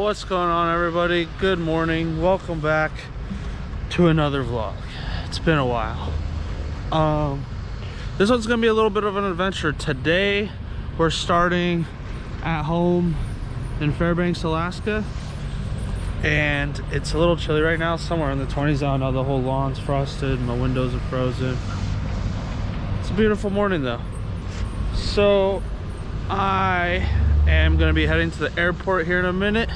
What's going on, everybody? Good morning. Welcome back to another vlog. It's been a while. This one's gonna be a little bit of an adventure. Today we're starting at home in Fairbanks, Alaska, and it's a little chilly right now, somewhere in the 20s. I don't know, the whole lawn's frosted, my windows are frozen. It's a beautiful morning though. So I am going to be heading to the airport here in a minute,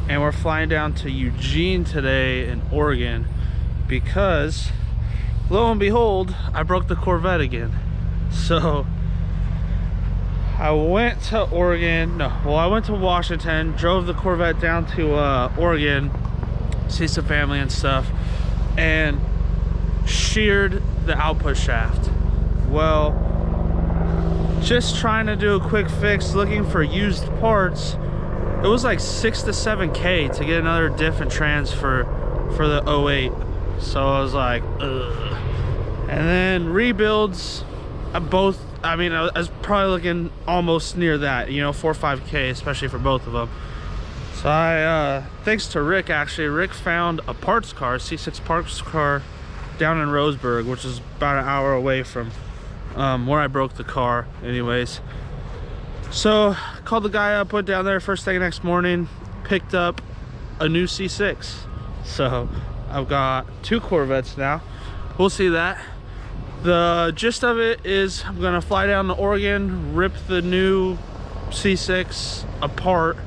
and we're flying down to Eugene today in Oregon because, lo and behold, I broke the Corvette again. So I went to Oregon, I went to Washington, drove the Corvette down to Oregon, see some family and stuff, and sheared the output shaft. Well, just trying to do a quick fix, looking for used parts. It was like 6 to 7K to get another diff and trans for the 08. So I was like, ugh. And then rebuilds, I was probably looking almost near that, you know, 4 or 5K, especially for both of them. So I, thanks to Rick, actually, Rick found a parts car, C6 parts car down in Roseburg, which is about an hour away from where I broke the car anyways. So called the guy up, went down there first thing next morning, picked up a new C6. So I've got 2 Corvettes now. We'll see that. The gist of it is I'm gonna fly down to Oregon, rip the new C6 apart,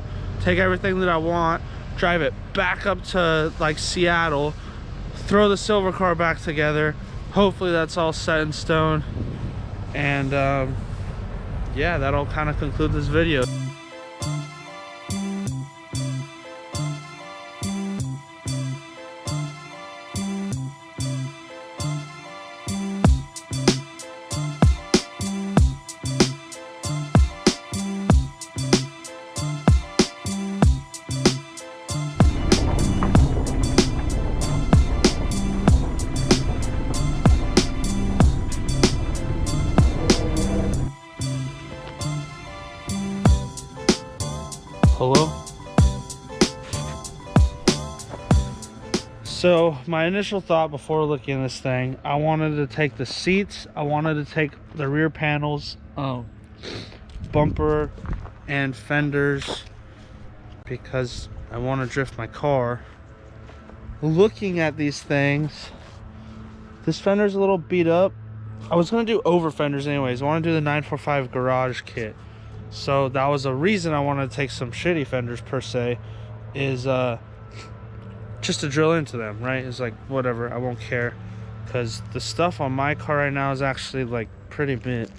take everything that I want, drive it back up to like Seattle, throw the silver car back together. Hopefully that's all set in stone. And yeah, that'll kind of conclude this video. Hello? So my initial thought before looking at this thing, I wanted to take the seats, I wanted to take the rear panels, bumper and fenders, because I want to drift my car. Looking at these things, this fender's a little beat up. I was going to do over fenders anyways. I want to do the 945 garage kit. So that was a reason I wanted to take some shitty fenders per se, is just to drill into them, right? It's like, whatever, I won't care, because the stuff on my car right now is actually like pretty mint.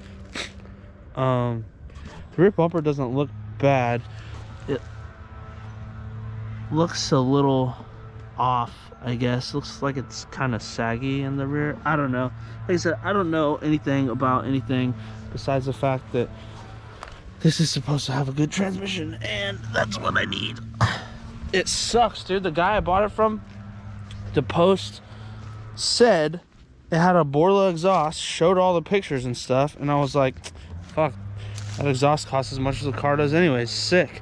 The rear bumper doesn't look bad. It looks a little off, I guess. Looks like it's kind of saggy in the rear. I don't know. Like I said, I don't know anything about anything besides the fact that this is supposed to have a good transmission, and that's what I need. It sucks, dude. The guy I bought it from, the post said it had a Borla exhaust, showed all the pictures and stuff, and I was like, fuck, that exhaust costs as much as the car does anyways. Sick.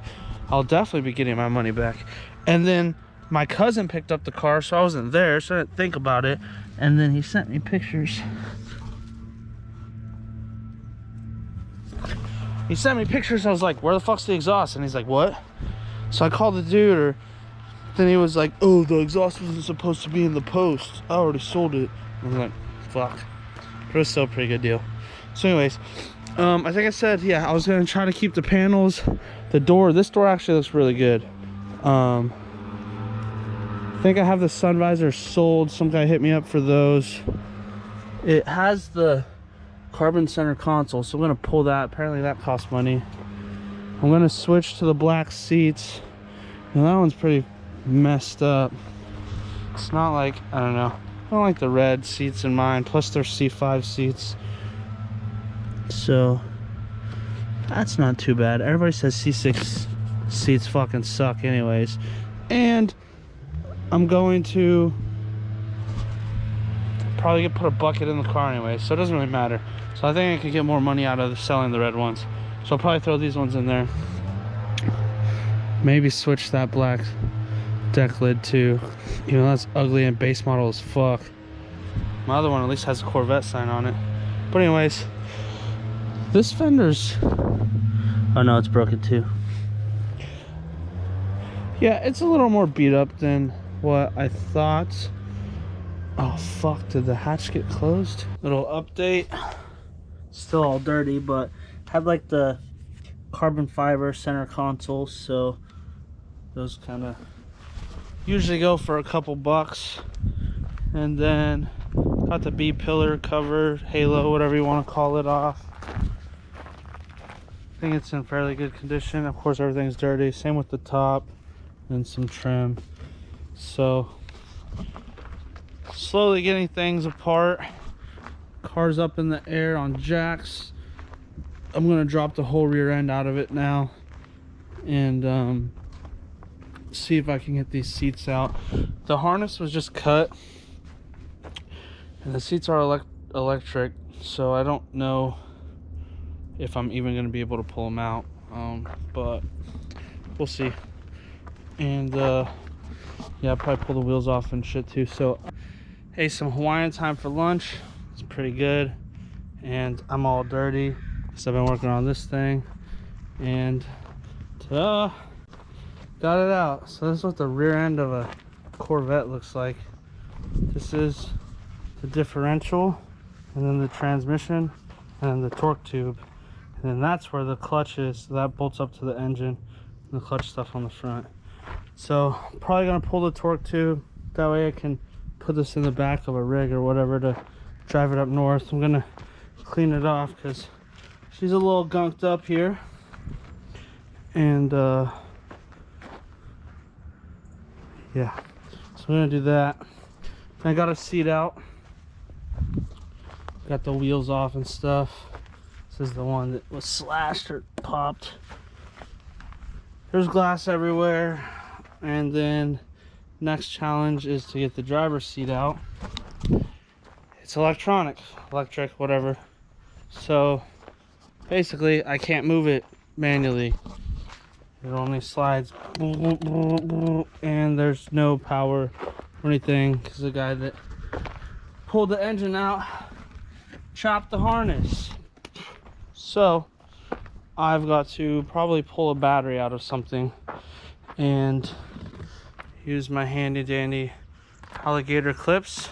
I'll definitely be getting my money back. And then my cousin picked up the car, so I wasn't there, so I didn't think about it. And then he sent me pictures. He sent me pictures. I was like, where the fuck's the exhaust? And he's like, what? So I called the dude, then he was like, oh, the exhaust wasn't supposed to be in the post. I already sold it. I was like, fuck. But it was still a pretty good deal. So anyways, I think I said, yeah, I was going to try to keep the panels. The door, this door actually looks really good. I think I have the sun visor sold. Some guy hit me up for those. It has the carbon center console, so I'm gonna pull that. Apparently that costs money. I'm gonna switch to the black seats. And that one's pretty messed up. It's not like, I don't know, I don't like the red seats in mine, plus they're C5 seats, so that's not too bad. Everybody says C6 seats fucking suck anyways. And I'm going to probably put a bucket in the car anyway, so it doesn't really matter. So I think I could get more money out of selling the red ones. So I'll probably throw these ones in there. Maybe switch that black deck lid too. You know, that's ugly and base model as fuck. My other one at least has a Corvette sign on it. But anyways, this fender's... Oh no, it's broken too. Yeah, it's a little more beat up than what I thought. Oh fuck, did the hatch get closed? Little update. Still all dirty, but had like the carbon fiber center console, so those kind of usually go for a couple bucks. And then got the B pillar cover, halo, whatever you want to call it, off. I think it's in fairly good condition. Of course, everything's dirty. Same with the top and some trim. So slowly getting things apart. Car's up in the air on jacks. I'm gonna drop the whole rear end out of it now and see if I can get these seats out. The harness was just cut and the seats are electric, so I don't know if I'm even gonna be able to pull them out, but we'll see. And yeah, I'll probably pull the wheels off and shit too. So hey, some Hawaiian time for lunch. It's pretty good, and I'm all dirty because I've been working on this thing, and ta-da, got it out. So this is what the rear end of a Corvette looks like. This is the differential, and then the transmission, and then the torque tube, and then that's where the clutch is. So that bolts up to the engine and the clutch stuff on the front. So probably gonna pull the torque tube, that way I can put this in the back of a rig or whatever to drive it up north. I'm gonna clean it off because she's a little gunked up here, and yeah, so I'm gonna do that. I got a seat out, got the wheels off and stuff. This is the one that was slashed or popped. There's glass everywhere. And then next challenge is to get the driver's seat out. It's electric, whatever. So basically I can't move it manually. It only slides, and there's no power or anything because the guy that pulled the engine out chopped the harness. So I've got to probably pull a battery out of something and use my handy dandy alligator clips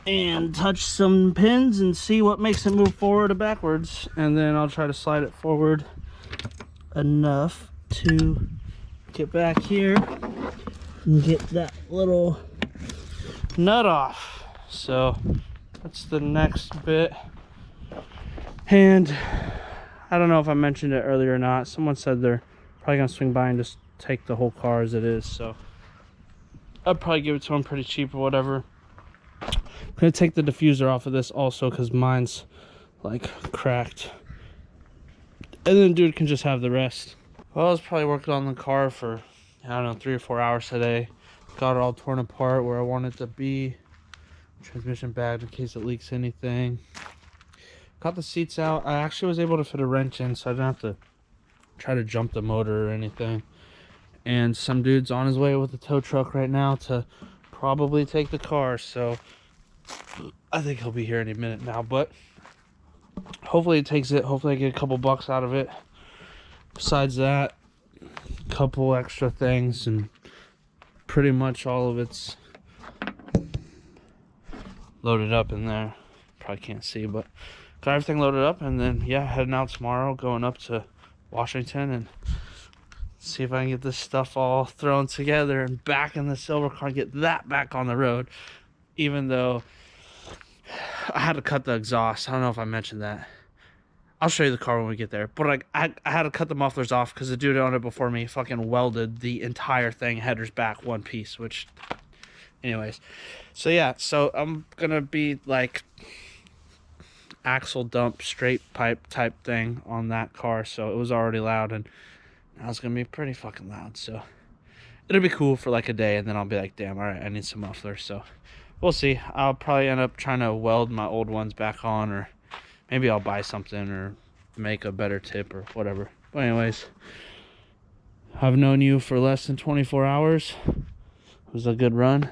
and touch some pins and see what makes it move forward or backwards, and then I'll try to slide it forward enough to get back here and get that little nut off. So that's the next bit. And I don't know if I mentioned it earlier or not. Someone said they're probably gonna swing by and just take the whole car as it is, so I'd probably give it to them pretty cheap or whatever. I'm gonna take the diffuser off of this also because mine's like cracked, and then dude can just have the rest. Well, I was probably working on the car for, I don't know, 3 or 4 hours today. Got it all torn apart where I want it to be. Transmission bag in case it leaks anything. Got the seats out. I actually was able to fit a wrench in, so I didn't have to try to jump the motor or anything. And some dude's on his way with a tow truck right now to probably take the car, so I think he'll be here any minute now. But hopefully he takes it. Hopefully I get a couple bucks out of it. Besides that, a couple extra things, and pretty much all of it's loaded up in there. Probably can't see, but got everything loaded up, and then yeah, heading out tomorrow, going up to Washington and see if I can get this stuff all thrown together and back in the silver car and get that back on the road. Even though I had to cut the exhaust. I don't know if I mentioned that. I'll show you the car when we get there. But I had to cut the mufflers off because the dude on it before me fucking welded the entire thing headers back one piece, which anyways. So yeah, so I'm gonna be like axle dump straight pipe type thing on that car, so it was already loud, and now it's gonna be pretty fucking loud. So it'll be cool for like a day, and then I'll be like, damn, all right, I need some mufflers. So we'll see. I'll probably end up trying to weld my old ones back on, or maybe I'll buy something or make a better tip or whatever. But anyways, I've known you for less than 24 hours. It was a good run.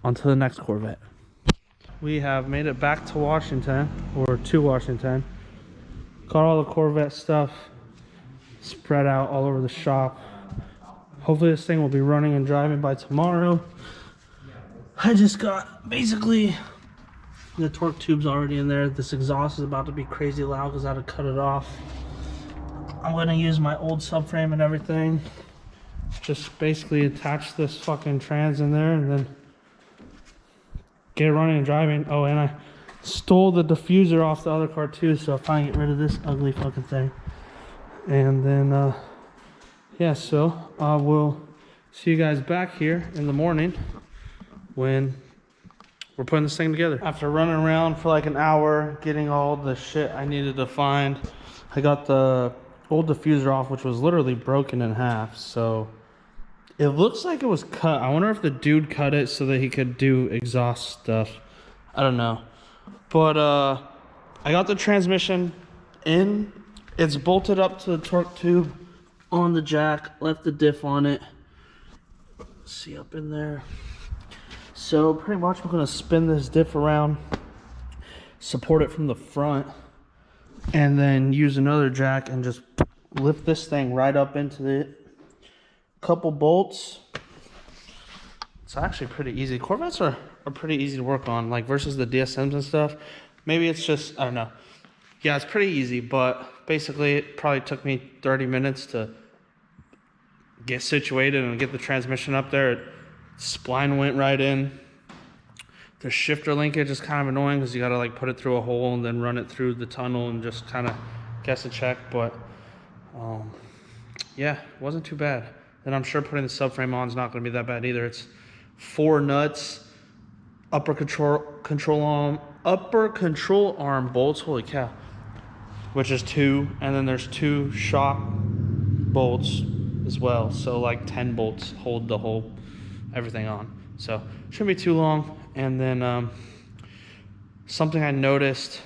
On to the next Corvette. We have made it back to Washington, or to Washington. Got all the Corvette stuff spread out all over the shop. Hopefully this thing will be running and driving by tomorrow. I just got basically the torque tubes already in there. This exhaust is about to be crazy loud because I had to cut it off. I'm gonna use my old subframe and everything. Just basically attach this fucking trans in there and then get it running and driving. Oh, and I stole the diffuser off the other car too, so I'll finally get rid of this ugly fucking thing. And then, yeah, so I will see you guys back here in the morning when we're putting this thing together. After running around for like an hour, getting all the shit I needed to find, I got the old diffuser off, which was literally broken in half. So it looks like it was cut. I wonder if the dude cut it so that he could do exhaust stuff. I don't know. But I got the transmission in. It's bolted up to the torque tube on the jack. Left the diff on it. See up in there. So pretty much I'm gonna spin this diff around, support it from the front, and then use another jack and just lift this thing right up into it. Couple bolts. It's actually pretty easy. Corvettes are pretty easy to work on, like versus the DSMs and stuff. Maybe it's just, I don't know. Yeah, it's pretty easy, but basically it probably took me 30 minutes to get situated and get the transmission up there. Spline went right in. The shifter linkage is kind of annoying because you got to like put it through a hole and then run it through the tunnel and just kind of guess a check. But yeah, it wasn't too bad. And I'm sure putting the subframe on is not going to be that bad either. It's 4 nuts, upper control arm bolts. Holy cow! Which is 2, and then there's 2 shock bolts as well. So like 10 bolts hold the whole everything on. So shouldn't be too long. And then something I noticed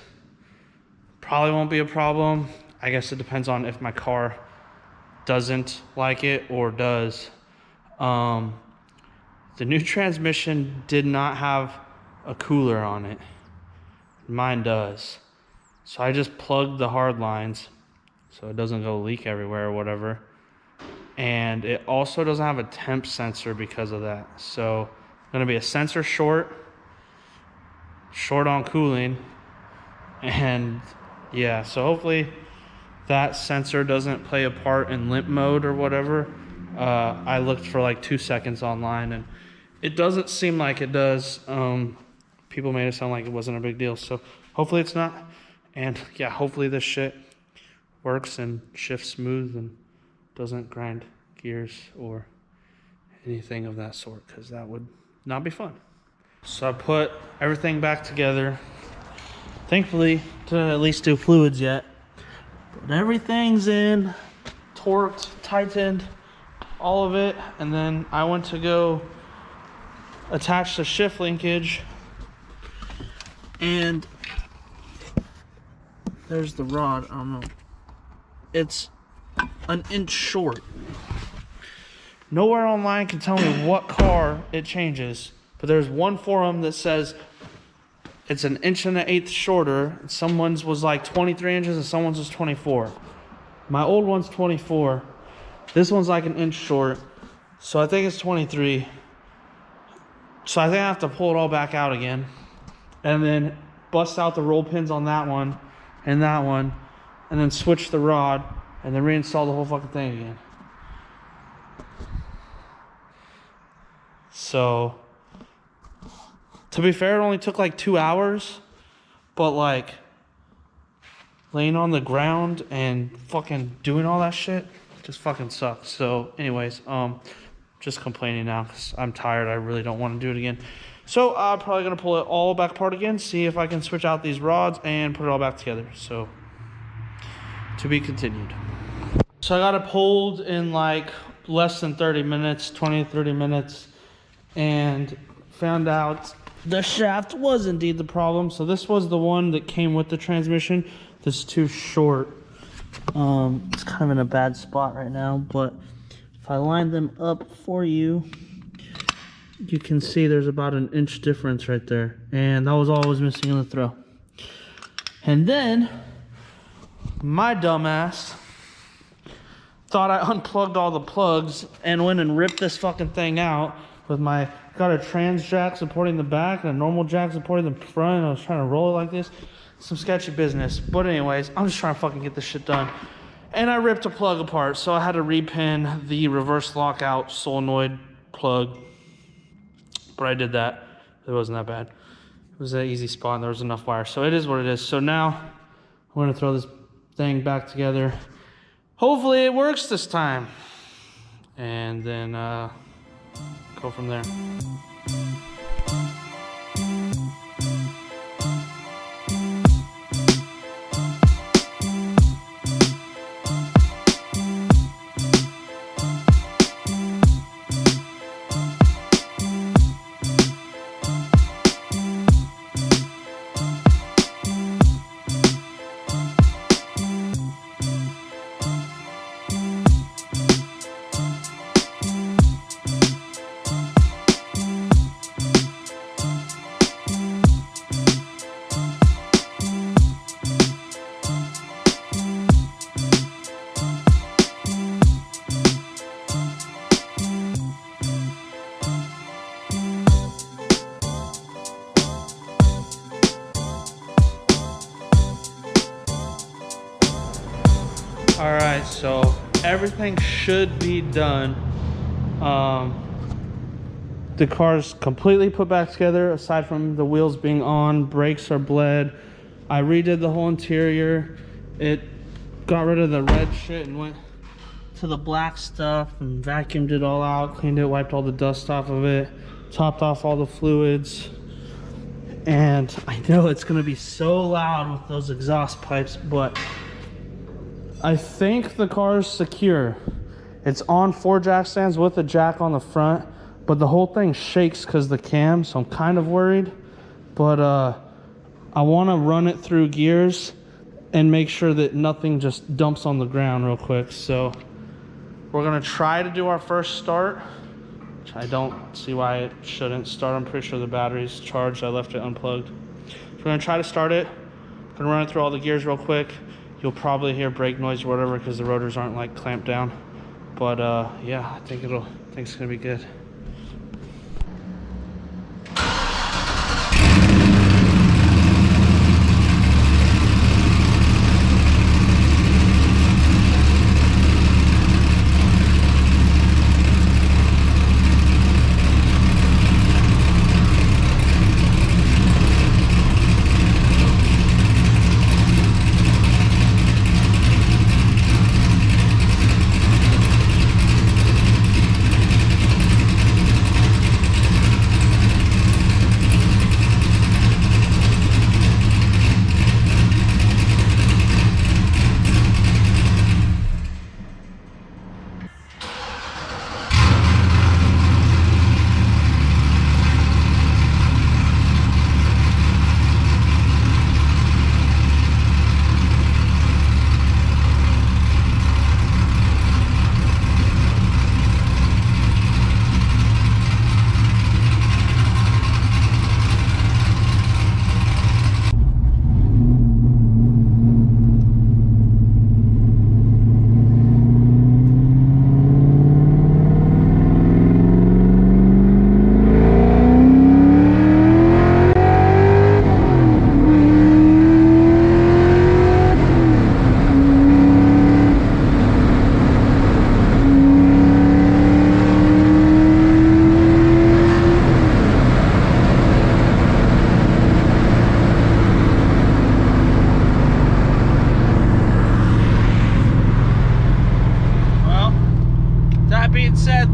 probably won't be a problem. I guess it depends on if my car doesn't like it or does. The new transmission did not have a cooler on it. Mine does. So I just plugged the hard lines so it doesn't go leak everywhere or whatever. And it also doesn't have a temp sensor because of that. So going to be a sensor short on cooling. And yeah, so hopefully that sensor doesn't play a part in limp mode or whatever. I looked for like 2 seconds online and it doesn't seem like it does. People made it sound like it wasn't a big deal. So hopefully it's not. And yeah, hopefully this shit works and shifts smooth and doesn't grind gears or anything of that sort, because that would not be fun. So I put everything back together. Thankfully, didn't at least do fluids yet. But everything's in, torqued, tightened, all of it. And then I went to go attach the shift linkage. And there's the rod. I don't know. It's an inch short. Nowhere online can tell me what car it changes, but there's one forum that says it's an 1.1 inch shorter. Someone's was like 23 inches and someone's was 24. My old one's 24. This one's like an inch short, so I think it's 23. So I think I have to pull it all back out again and then bust out the roll pins on that one and then switch the rod and then reinstall the whole fucking thing again. So, to be fair, it only took like 2 hours, but like laying on the ground and fucking doing all that shit just fucking sucks. So anyways, just complaining now because I'm tired. I really don't want to do it again. So I'm probably going to pull it all back apart again, see if I can switch out these rods and put it all back together. So, to be continued. So I got it pulled in like less than 30 minutes, 20 to 30 minutes, and found out the shaft was indeed the problem. So this was the one that came with the transmission. This is too short. It's kind of in a bad spot right now, but if I line them up for you, you can see there's about an inch difference right there. And that was all I was missing in the throw. And then, my dumbass thought I unplugged all the plugs and went and ripped this fucking thing out with my, got a trans jack supporting the back and a normal jack supporting the front. And I was trying to roll it like this. Some sketchy business. But anyways, I'm just trying to fucking get this shit done. And I ripped a plug apart, so I had to repin the reverse lockout solenoid plug. But I did that. It wasn't that bad. It was an easy spot and there was enough wire. So it is what it is. So now I'm going to throw this thing back together. Hopefully it works this time. And then go from there. All right, so everything should be done. The car's completely put back together aside from the wheels being on, brakes are bled. I redid the whole interior. It got rid of the red shit and went to the black stuff and vacuumed it all out, cleaned it, wiped all the dust off of it, topped off all the fluids. And I know it's gonna be so loud with those exhaust pipes, but I think the car is secure. It's on 4 jack stands with a jack on the front, but the whole thing shakes because of the cam, so I'm kind of worried. But I want to run it through gears and make sure that nothing just dumps on the ground real quick. So we're gonna try to do our first start, which I don't see why it shouldn't start. I'm pretty sure the battery's charged. I left it unplugged. So we're gonna try to start it. Gonna run it through all the gears real quick. You'll probably hear brake noise or whatever because the rotors aren't like clamped down. But yeah, I think it's gonna be good.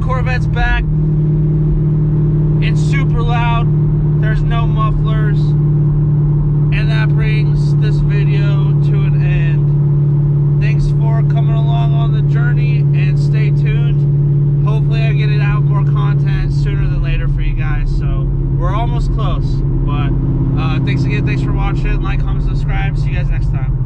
Corvette's back. It's super loud. There's no mufflers. And that brings this video to an end. Thanks for coming along on the journey and stay tuned. Hopefully I get it out more content sooner than later for you guys. So we're almost close. But thanks again. Thanks for watching. Like, comment, subscribe. See you guys next time.